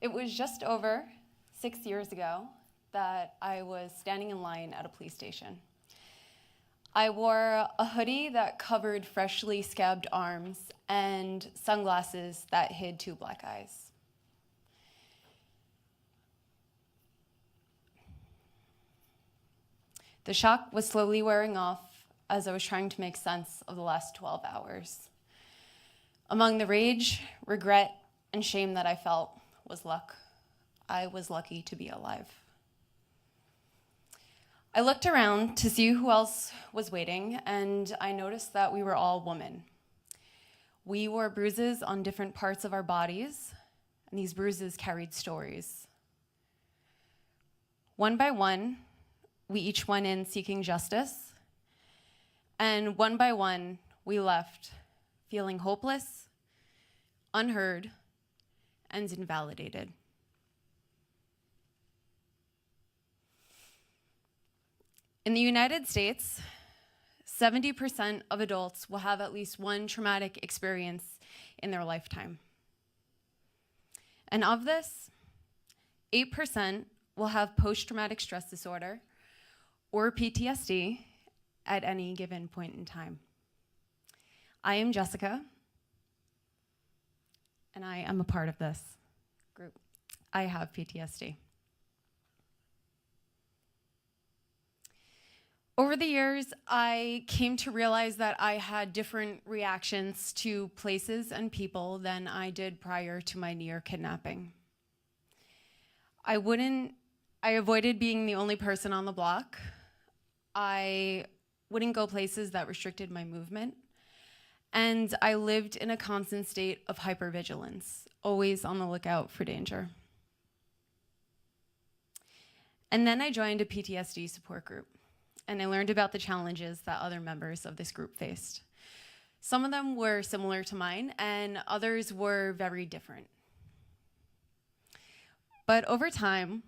It was just over 6 years ago that I was standing in line at a police station. I wore a hoodie that covered freshly scabbed arms and sunglasses that hid two black eyes. The shock was slowly wearing off as I was trying to make sense of the last 12 hours. Among the rage, regret, and shame that I felt was luck. I was lucky to be alive. I looked around to see who else was waiting, and I noticed that we were all women. We wore bruises on different parts of our bodies, and these bruises carried stories. One by one, we each went in seeking justice, and one by one, we left feeling hopeless, unheard, and invalidated. In the United States, 70% of adults will have at least one traumatic experience in their lifetime. And of this, 8% will have post-traumatic stress disorder or PTSD at any given point in time. I am Jessica, and I am a part of this group. I have PTSD. Over the years, I came to realize that I had different reactions to places and people than I did prior to my near kidnapping. I avoided being the only person on the block. I wouldn't go places that restricted my movement. And I lived in a constant state of hypervigilance, always on the lookout for danger. And then I joined a PTSD support group, and I learned about the challenges that other members of this group faced. Some of them were similar to mine, and others were very different. But over time,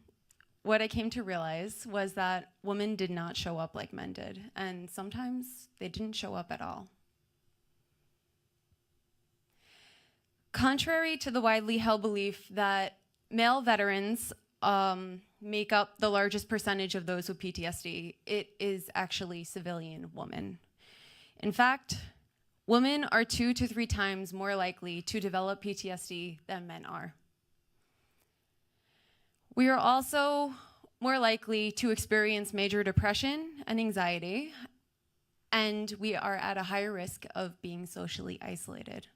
what I came to realize was that women did not show up like men did, and sometimes they didn't show up at all. Contrary to the widely held belief that male veterans make up the largest percentage of those with PTSD, it is actually civilian women. In fact, women are 2 to 3 times more likely to develop PTSD than men are. We are also more likely to experience major depression and anxiety, and we are at a higher risk of being socially isolated.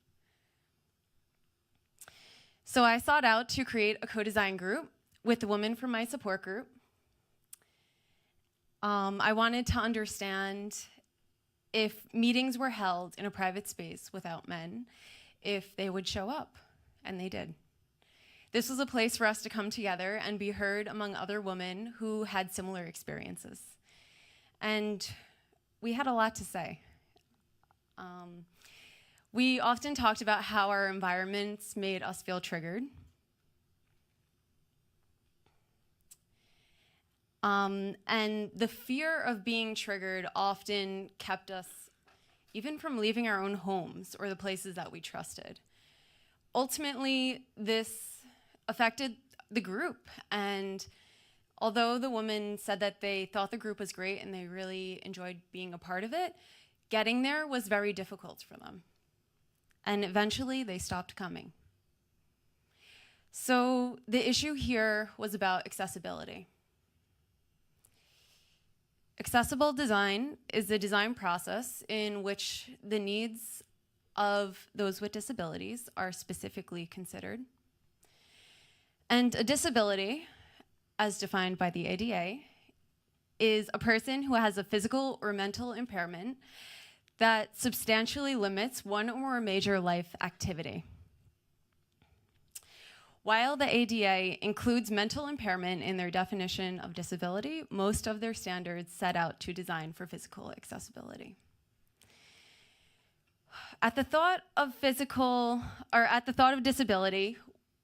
So I sought out to create a co-design group with the women from my support group. I wanted to understand if meetings were held in a private space without men, if they would show up, and they did. This was a place for us to come together and be heard among other women who had similar experiences. And we had a lot to say. We often talked about how our environments made us feel triggered. And the fear of being triggered often kept us even from leaving our own homes or the places that we trusted. Ultimately, this affected the group, and although the women said that they thought the group was great and they really enjoyed being a part of it, getting there was very difficult for them. And eventually, they stopped coming. So the issue here was about accessibility. Accessible design is the design process in which the needs of those with disabilities are specifically considered. And a disability, as defined by the ADA, is a person who has a physical or mental impairment that substantially limits one or more major life activity. While the ADA includes mental impairment in their definition of disability, most of their standards set out to design for physical accessibility. At the thought of disability,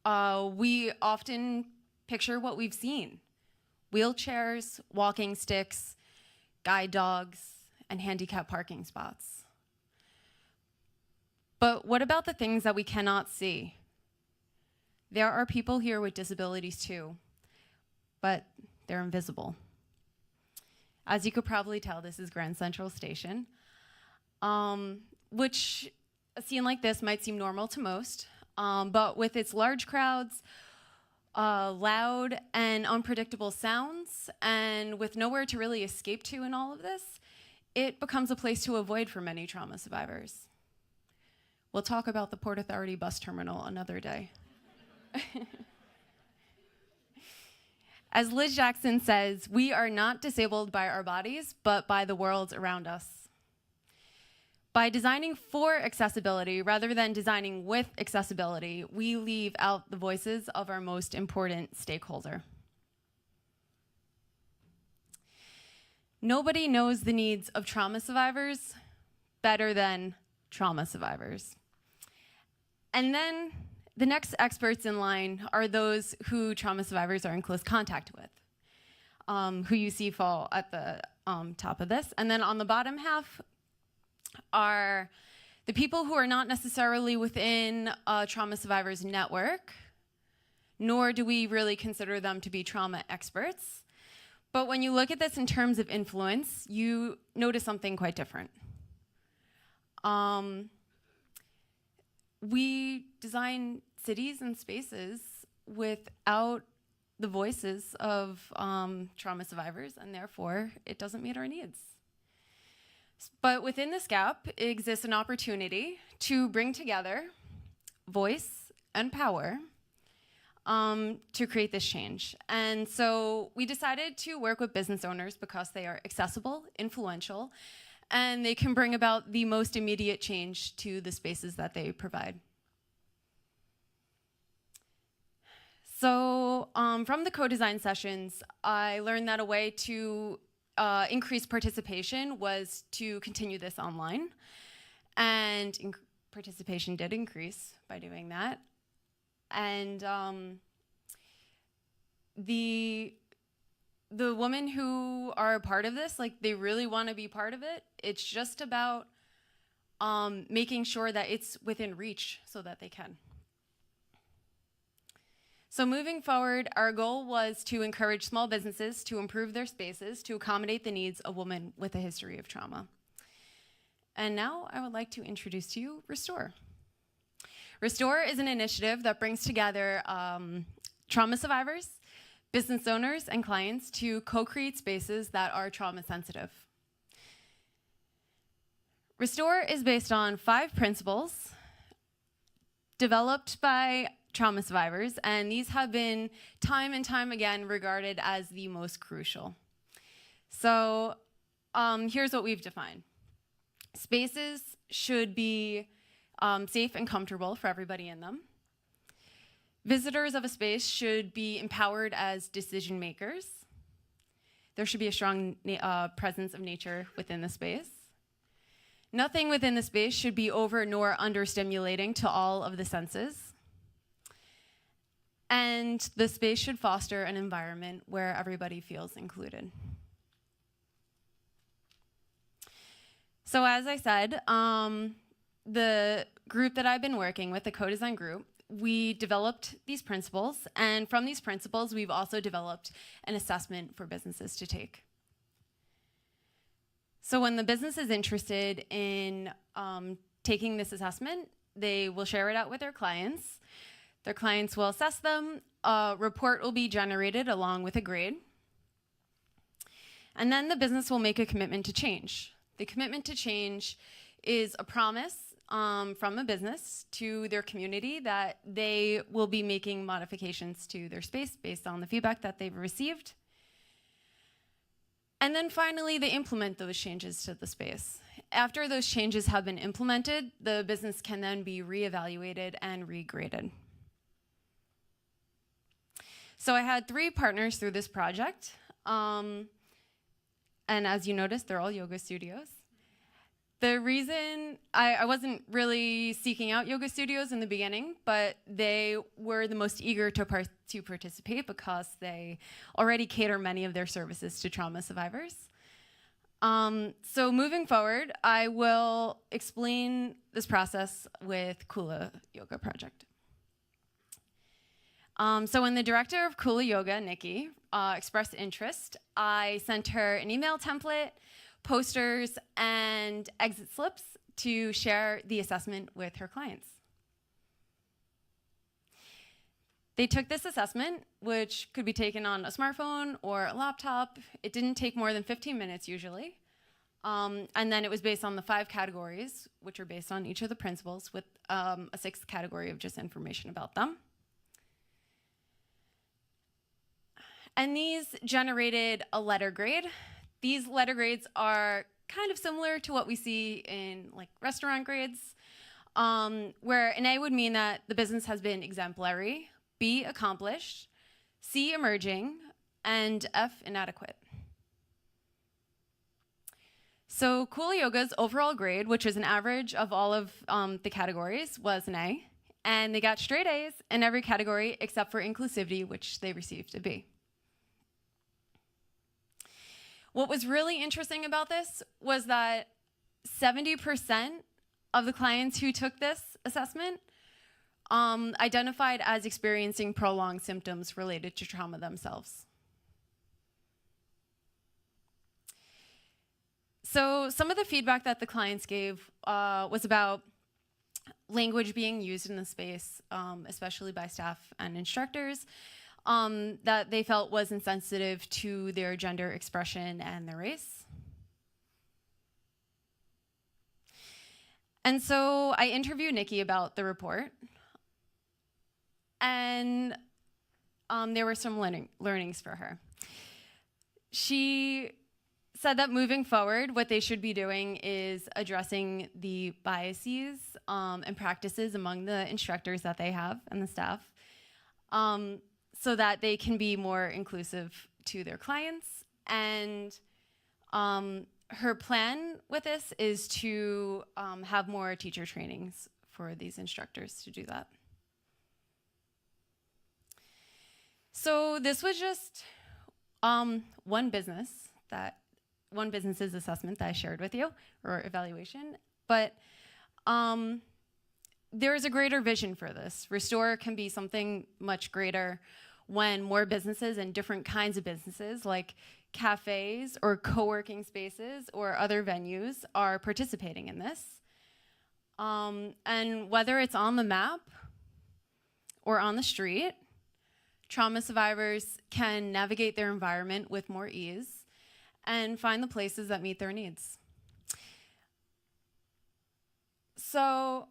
we often picture what we've seen: wheelchairs, walking sticks, guide dogs, and handicap parking spots. But what about the things that we cannot see? There are people here with disabilities too, but they're invisible. As you could probably tell, this is Grand Central Station, which a scene like this might seem normal to most, but with its large crowds, loud and unpredictable sounds, and with nowhere to really escape to in all of this, it becomes a place to avoid for many trauma survivors. We'll talk about the Port Authority bus terminal another day. As Liz Jackson says, we are not disabled by our bodies, but by the world around us. By designing for accessibility rather than designing with accessibility, we leave out the voices of our most important stakeholder. Nobody knows the needs of trauma survivors better than trauma survivors. And then the next experts in line are those who trauma survivors are in close contact with, who you see fall at the top of this. And then on the bottom half are the people who are not necessarily within a trauma survivors network, nor do we really consider them to be trauma experts. But when you look at this in terms of influence, you notice something quite different. We design cities and spaces without the voices of trauma survivors, and therefore it doesn't meet our needs. But within this gap exists an opportunity to bring together voice and power to create this change. And so we decided to work with business owners because they are accessible, influential, and they can bring about the most immediate change to the spaces that they provide. So from the co-design sessions, I learned that a way to increase participation was to continue this online. And participation did increase by doing that. And the women who are a part of this, like, they really want to be part of it. It's just about making sure that it's within reach so that they can. So moving forward, our goal was to encourage small businesses to improve their spaces to accommodate the needs of women with a history of trauma. And now I would like to introduce to you Restore. Restore is an initiative that brings together trauma survivors, business owners, and clients to co-create spaces that are trauma sensitive. Restore is based on 5 principles developed by trauma survivors, and these have been time and time again regarded as the most crucial. So here's what we've defined. Spaces should be safe and comfortable for everybody in them. Visitors of a space should be empowered as decision makers. There should be a strong presence of nature within the space. Nothing within the space should be over nor under-stimulating to all of the senses. And the space should foster an environment where everybody feels included. So as I said, the group that I've been working with, the co-design group, we developed these principles, and from these principles, we've also developed an assessment for businesses to take. So when the business is interested in taking this assessment, they will share it out with their clients. Their clients will assess them. A report will be generated along with a grade. And then the business will make a commitment to change. The commitment to change is a promise from a business to their community that they will be making modifications to their space based on the feedback that they've received. And then finally, they implement those changes to the space. After those changes have been implemented, the business can then be reevaluated and regraded. So I had 3 partners through this project. And as you noticed, they're all yoga studios. The reason I wasn't really seeking out yoga studios in the beginning, but they were the most eager to participate because they already cater many of their services to trauma survivors. So moving forward, I will explain this process with Kula Yoga Project. So when the director of Kula Yoga, Nikki, expressed interest, I sent her an email template, posters, and exit slips to share the assessment with her clients. They took this assessment, which could be taken on a smartphone or a laptop. It didn't take more than 15 minutes usually. And then it was based on the 5 categories, which are based on each of the principles, with a 6th category of just information about them. And these generated a letter grade. These letter grades are kind of similar to what we see in like restaurant grades, where an A would mean that the business has been exemplary, B, accomplished, C, emerging, and F, inadequate. So Kula Yoga's overall grade, which is an average of all of the categories, was an A, and they got straight A's in every category except for inclusivity, which they received a B. What was really interesting about this was that 70% of the clients who took this assessment identified as experiencing prolonged symptoms related to trauma themselves. So some of the feedback that the clients gave was about language being used in the space, especially by staff and instructors, that they felt was insensitive to their gender expression and their race. And so I interviewed Nikki about the report, and there were some learnings for her. She said that moving forward, what they should be doing is addressing the biases and practices among the instructors that they have and the staff, so that they can be more inclusive to their clients. And her plan with this is to have more teacher trainings for these instructors to do that. So this was just one business's assessment that I shared with you, or evaluation, but there is a greater vision for this. Restore can be something much greater when more businesses and different kinds of businesses like cafes or co-working spaces or other venues are participating in this. And whether it's on the map or on the street, trauma survivors can navigate their environment with more ease and find the places that meet their needs. So,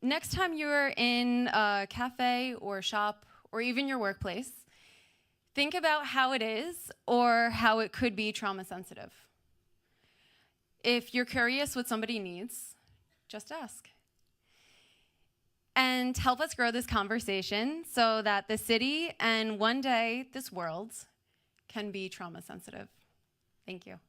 next time you're in a cafe or shop or even your workplace, think about how it is or how it could be trauma sensitive. If you're curious what somebody needs, just ask. And help us grow this conversation so that the city and one day this world can be trauma sensitive. Thank you.